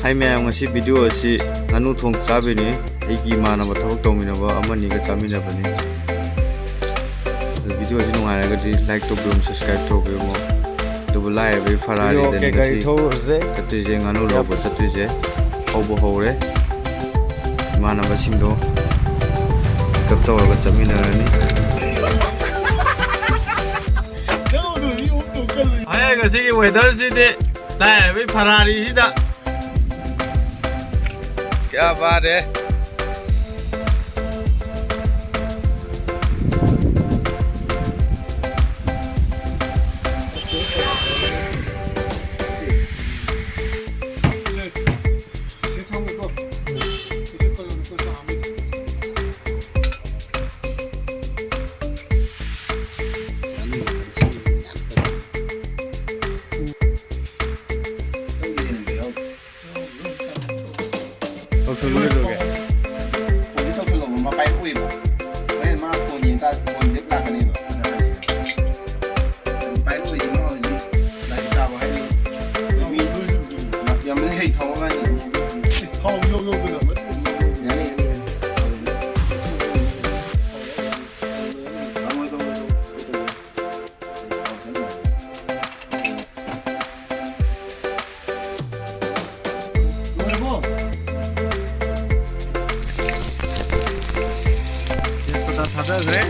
Hai mẹ ngasi video asi Nganu Thongba bini aigi manaba thawak tawminaba amaniga chaminabani video asi nungairagadi like tawbium subscribe tawbium dubu laibe farari deni gari chatuje nganu lobo chatuje haubo haure manaba singdo kap tawraga chaminarani ai gasi ki weather sidi laibe farari sida क्या बात है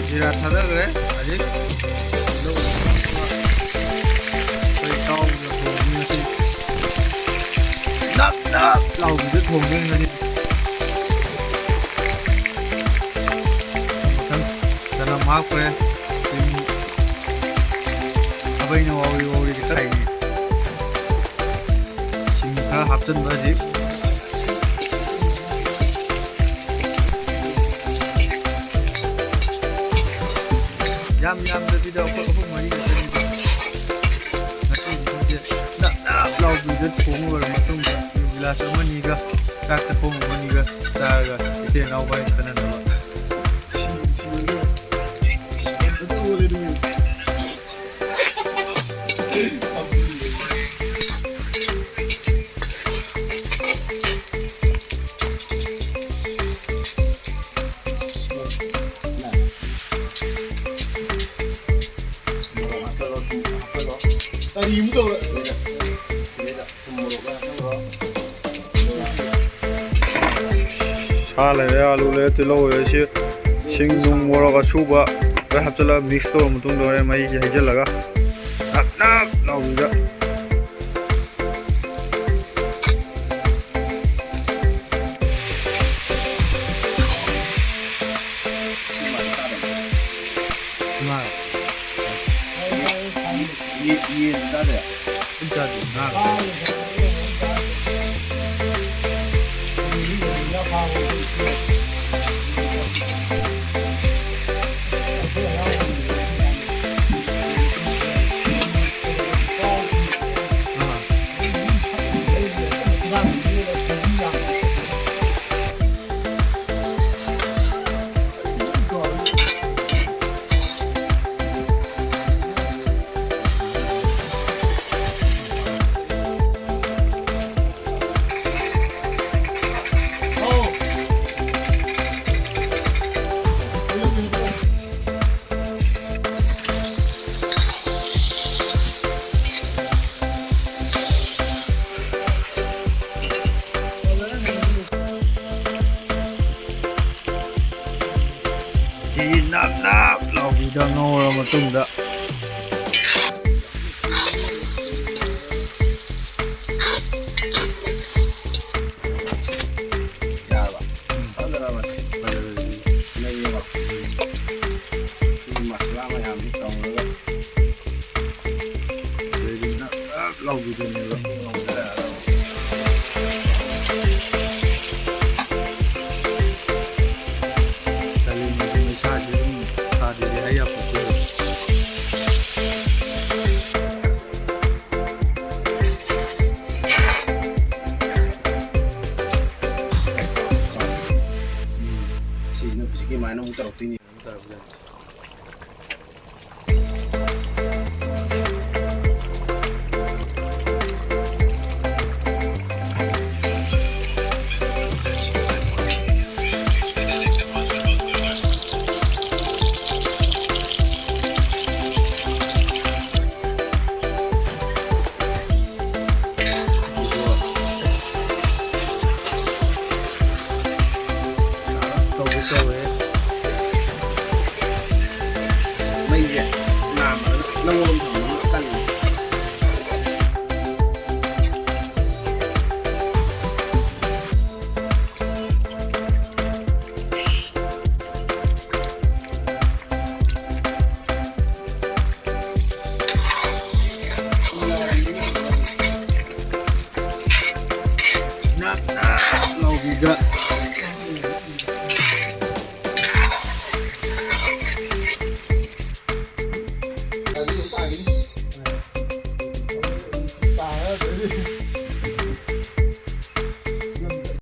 जीरा थादा गए अजी लाउ भी थोंगे गनी जना माफ पे अबई न वावी दिखाई सिंखा हापचन बाजी yam the video for money lau du de thong wa matung glass money ga tak sa phone money ga sa ga ite nau bai kana na Saleh alu le tilo ye singdung morok chaba ga hapchala mix to mutung dore mai haijalaga nak lau ga ये nap lau video ngồi mà tung đó lau video này mainan mutar ini. ꯀꯣꯕꯤꯒ